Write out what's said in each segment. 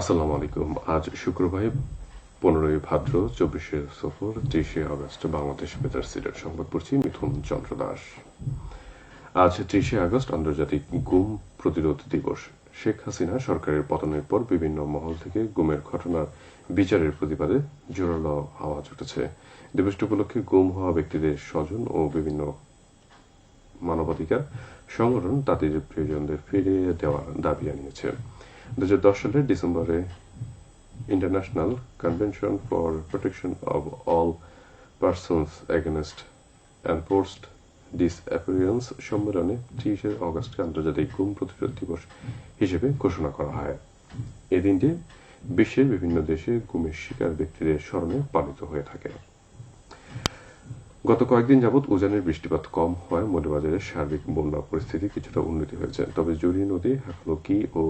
আসসালামু আলাইকুম। আজ শুক্রবার 15ই ভাদ্র 24শে সফর 23শে আগস্ট বাংলাদেশ বেতার সিলেট সংবাদ পড়ছি মিথুন চন্দ্র দাস। আজ 23শে আগস্ট আন্তর্জাতিক গুম প্রতিরোধ দিবস। শেখ হাসিনা সরকারের পতনের পর বিভিন্ন মহল থেকে গুমের ঘটনার বিচারের প্রতিবাদে জোরালো আওয়াজ উঠেছে। দিবসটি উপলক্ষে গুম হওয়া ব্যক্তিদের স্বজন ও বিভিন্ন মানবাধিকার সংগঠন তাদের প্রিয়জনদের ফিরিয়ে দেওয়ার দাবি জানিয়েছে। 2010 সালের ডিসেম্বরে international convention for protection of all persons against enforced disappearance সম্মেলনে 30শে আগস্টকে আন্তর্জাতিক গুম প্রতিরোধ দিবস হিসেবে ঘোষণা করা হয়। এই দিনটি বিশ্বের বিভিন্ন দেশে গুমের শিকার ব্যক্তিদের স্মরণে পালিত হয়ে থাকে। গত কয়েকদিন যাবৎ উজানের বৃষ্টিপাত কম হওয়ায় মৌলভীবাজারের সার্বিক বন্যা পরিস্থিতি কিছুটা উন্নতি হয়েছে। তবে জুড়ি নদী, হাকলকি ও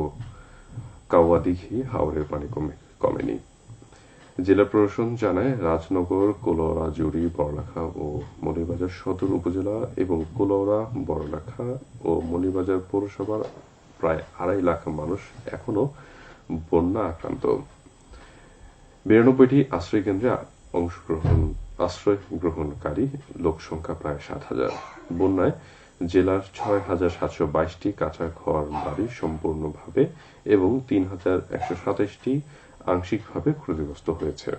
কাওয়াদিঘি হাওরের পানি কমেনি। জেলা প্রশাসন জানায়, রাজনগর, কুলাউড়া, জুড়ি, বড়লেখা ও মৌলভীবাজার সদর উপজেলা এবং কুলাউড়া, বড়লেখা ও মৌলভীবাজার পৌরসভার প্রায় 2.5 লাখ মানুষ এখনও বন্যা আক্রান্ত। 92টি আশ্রয়কেন্দ্রে আশ্রয় গ্রহণকারী লোক সংখ্যা প্রায় 7,000। বন্যায় জেলার 6,722টি কাঁচা ঘর বাড়ি সম্পূর্ণভাবে এবং 3,127টি আংশিকভাবে ক্ষতিগ্রস্ত হয়েছে।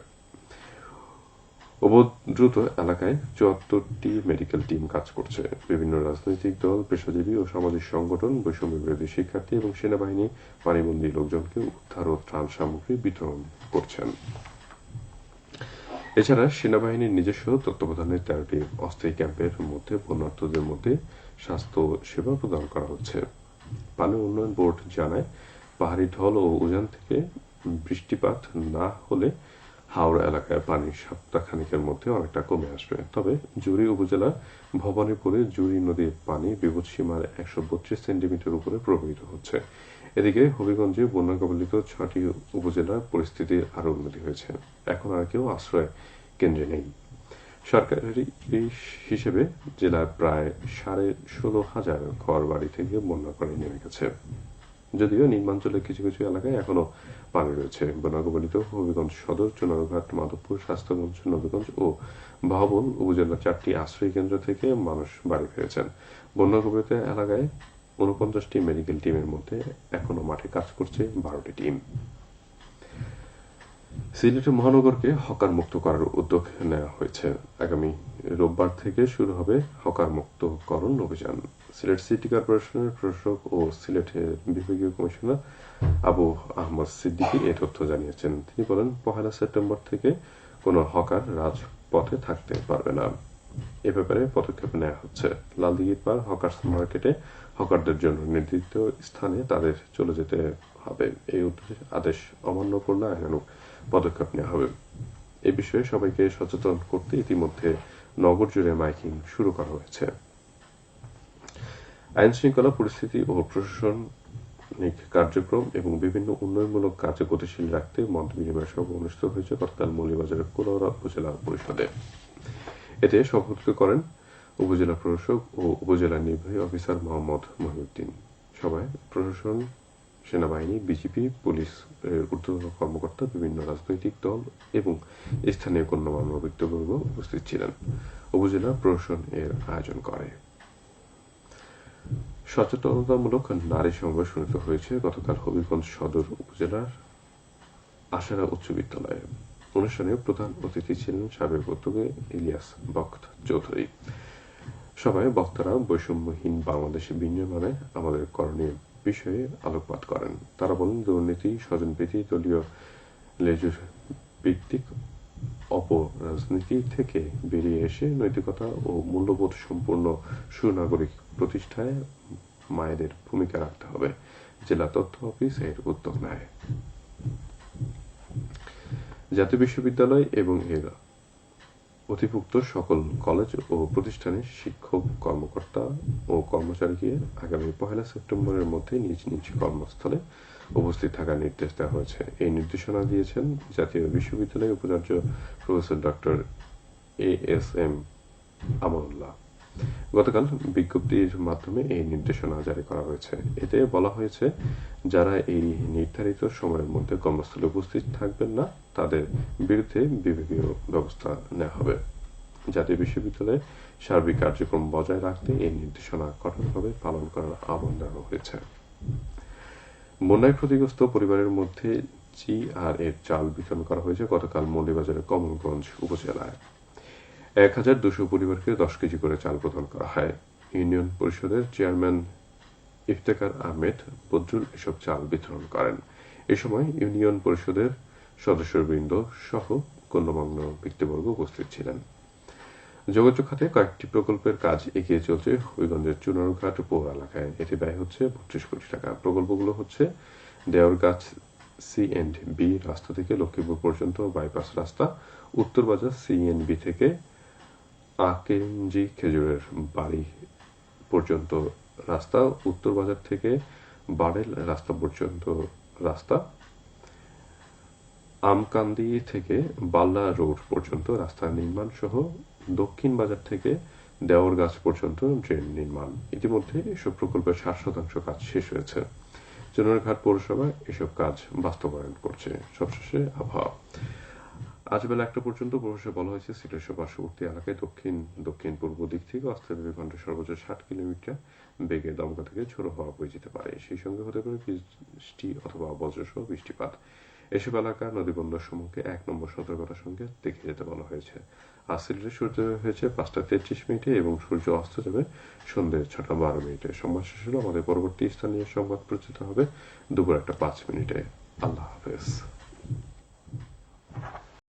উপদ্রুত এলাকায় 74টি মেডিকেল টিম কাজ করছে। বিভিন্ন রাজনৈতিক দল, পেশাজীবী ও সামাজিক সংগঠন, বৈষম্য বিরোধী শিক্ষার্থী এবং সেনাবাহিনী পানিবন্দী লোকজনকে উদ্ধার ও ত্রাণ সামগ্রী বিতরণ করছেন। এছাড়া সেনাবাহিনীর নিজস্ব তত্ত্বাবধানে 13টি অস্থায়ী ক্যাম্পের মধ্যে বন্যার্তদের মধ্যে স্বাস্থ্য সেবা প্রদান করা হচ্ছে। পানি উন্নয়ন বোর্ড জানায়, পাহাড়ি ঢল ও উজান থেকে বৃষ্টিপাত না হলে হাওড়া এলাকায় পানি সপ্তাহখানেকের মধ্যে অনেকটা কমে আসবে। তবে জুড়ি উপজেলার ভবানীপুরে জুড়ি নদীর পানি বিপদসীমার 132 সেন্টিমিটার উপরে প্রবাহিত হচ্ছে। এদিকে হবিগঞ্জে বন্যা কবলিত 6টি উপজেলার পরিস্থিতির আরও উন্নতি হয়েছে। এখন আর কেউ আশ্রয় কেন্দ্রে নেই। সরকারি হিসেবে জেলার প্রায় 16,500 ঘর বাড়ি থেকে বন্যা পানি নেমে গেছে। যদিও নিম্নাঞ্চলের কিছু কিছু এলাকায় এখনো পানি রয়েছে। বন্যা কবলিত হবিগঞ্জ সদর, চুনারুঘাট, মাধবপুর, স্বাস্থ্যগঞ্জ, নবীগঞ্জ ও বাহবল উপজেলার 4টি আশ্রয় কেন্দ্র থেকে মানুষ বাড়ি ফিরেছেন। বন্যা কবলিত এলাকায় 49টি মেডিকেল টিমের মধ্যে এখনো মাঠে কাজ করছে 12টি টিম। সিলেট মহানগরকে হকার মুক্ত করার উদ্যোগ নেওয়া হয়েছে। আগামী রোববার থেকে শুরু হবে হকার মুক্তকরণ অভিযান। সিলেট সিটি কর্পোরেশনের প্রশাসক ও সিলেটের বিভাগীয় কমিশনার আবু আহমদ সিদ্দিকী এ তথ্য জানিয়েছেন। তিনি বলেন, 1 সেপ্টেম্বর থেকে কোনো হকার রাজপথে থাকতে পারবে না। এ ব্যাপারে পদক্ষেপ নেওয়া হচ্ছে। লালদিঘির পার হকার্স মার্কেটে হকারদের জন্য নির্ধারিত স্থানে তাদের চলে যেতে হবে। এই আদেশ অমান্য করলে আইনানুগ পদক্ষেপ নেওয়া হবে। এ বিষয়ে সবাইকে সচেতন করতে ইতিমধ্যে নগর জুড়ে মাইকিং শুরু করা হয়েছে। আইন শৃঙ্খলা পরিস্থিতি ও প্রশাসনিক কার্যক্রম এবং বিভিন্ন উন্নয়নমূলক কাজে গতিশীল রাখতে মত বিনিময় সভা অনুষ্ঠিত হয়েছে গতকাল মৌলভীবাজারের কুলাউড়া উপজেলা পরিষদে। এতে সভাপতিত্ব করেন উপজেলা প্রশাসক ও উপজেলা নির্বাহী অফিসার মোহাম্মদ মহিউদ্দিন। সভায় প্রশাসন, সেনাবাহিনী, বিজিবি, পুলিশ ঊর্ধ্বতন কর্মকর্তা, বিভিন্ন রাজনৈতিক দল এবং স্থানীয় গণ্যমান্য ব্যক্তিবর্গ উপস্থিত ছিলেন। উপজেলা প্রশাসন এর আয়োজন করে। সচেতনতামূলক নারী সমাবেশ অনুষ্ঠিত হয়েছে গতকাল হবিগঞ্জ সদর উপজেলার আশারা উচ্চ বিদ্যালয়ে। অনুষ্ঠানে প্রধান অতিথি ছিলেন সাবেক উদ্যোগে ইলিয়াস বখত চৌধুরী। সভায় বক্তারা বৈষম্যহীন বাংলাদেশে বিনির্মাণে আমাদের করণীয় বিষয়ে আলোকপাত করেন। তারা বলেন, দুর্নীতি, স্বজনপ্রীতি, দলীয় লেজুর ভিত্তিক অপরাজনীতি থেকে বেরিয়ে এসে নৈতিকতা ও মূল্যবোধ সম্পূর্ণ সুনাগরিক প্রতিষ্ঠায় মায়েদের ভূমিকা রাখতে হবে। জেলা তথ্য অফিস এর উদ্যোগ নেয়। জাতীয় বিশ্ববিদ্যালয় এবং এর অধিভুক্ত সকল কলেজ ও প্রতিষ্ঠানের শিক্ষক, কর্মকর্তা ও কর্মচারীকে আগামী 1 সেপ্টেম্বরের মধ্যে নিজ নিজ কর্মস্থলে উপস্থিত থাকার নির্দেশ দেওয়া হয়েছে। এই নির্দেশনা দিয়েছেন জাতীয় বিশ্ববিদ্যালয়ের উপাচার্য প্রফেসর ডক্টর ASM আমানুল্লাহ। গতকাল বিজ্ঞপ্তির মাধ্যমে এই নির্দেশনা জারি করা হয়েছে। এতে বলা হয়েছে, যারা এই নির্ধারিত সময়ের মধ্যে কর্মস্থলে উপস্থিত থাকবেন না তাদের বিরুদ্ধে বিভাগীয় ব্যবস্থা নেওয়া হবে। জাতীয় বিশ্ববিদ্যালয়ে সার্বিক কার্যক্রম বজায় রাখতে এই নির্দেশনা কঠোরভাবে পালন করার আহ্বান জানানো হয়েছে। বন্যায় ক্ষতিগ্রস্ত পরিবারের মধ্যে GR-এর চাল বিতরণ করা হয়েছে গতকাল মৌলভীবাজারের কমলগঞ্জ উপজেলায়। 1200 পরিবারকে 10 কেজি করে চাল প্রদান করা হয়। ইউনিয়ন পরিষদের চেয়ারম্যান ইফতেখার আহমেদ বদরুল এসব চাল বিতরণ করেন। এ সময় ইউনিয়ন পরিষদের সদস্যবৃন্দ সহ গণ্যমান্য ব্যক্তিবর্গ উপস্থিত ছিলেন। যোগাযোগ খাতে কয়েকটি প্রকল্পের কাজ এগিয়ে চলছে হবিগঞ্জের চুনারঘাট পৌর এলাকায়। এতে ব্যয় হচ্ছে 32 কোটি টাকা। প্রকল্পগুলো হচ্ছে দেওরগাছ C&B রাস্তা থেকে লক্ষ্মীপুর পর্যন্ত বাইপাস রাস্তা, উত্তরবাজার CNB থেকে আকেঞ্জি খেজুরের বাড়ি পর্যন্ত রাস্তা, উত্তরবাজার থেকে বাড়েল রাস্তা পর্যন্ত রাস্তা, আমকান্দি থেকে বাল্লা রোড পর্যন্ত রাস্তা নির্মাণ সহ দক্ষিণ বাজার থেকে দেওরগাছ পর্যন্ত ড্রেন নির্মাণ। ইতিমধ্যে এসব প্রকল্পের 60% কাজ শেষ হয়েছে। চুনারঘাট পৌরসভা এসব কাজ বাস্তবায়ন করছে। সবশেষে আবহাওয়া। আজ বেলা 1টা পর্যন্ত পূর্বাভাসে বলা হয়েছে সিলেটের পার্শ্ববর্তী এলাকায় দক্ষিণ পূর্ব দিক থেকে অস্থায়ী ঘন্টায় সর্বোচ্চ 60 কিলোমিটার বেগে দমকা থেকে ঝোড়ো হওয়া বয়ে যেতে পারে। সেই সঙ্গে হতে পারে বৃষ্টি অথবা বজ্রসহ বৃষ্টিপাত। এসব এলাকা নদীবন্দর সমূহকে 1 নম্বর সতর্কতার সঙ্গে দেখে যেতে বলা হয়েছে। আজ সিলেটে সূর্যোদয় হয়েছে 5টা 33 মিনিটে এবং সূর্য অস্ত যাবে সন্ধ্যে 6টা 12 মিনিটে। সংবাদ শেষ হলো। আমাদের পরবর্তী স্থানীয় সংবাদ প্রচারিত হবে দুপুর 1টা 5 মিনিটে। আল্লাহ হাফেজ।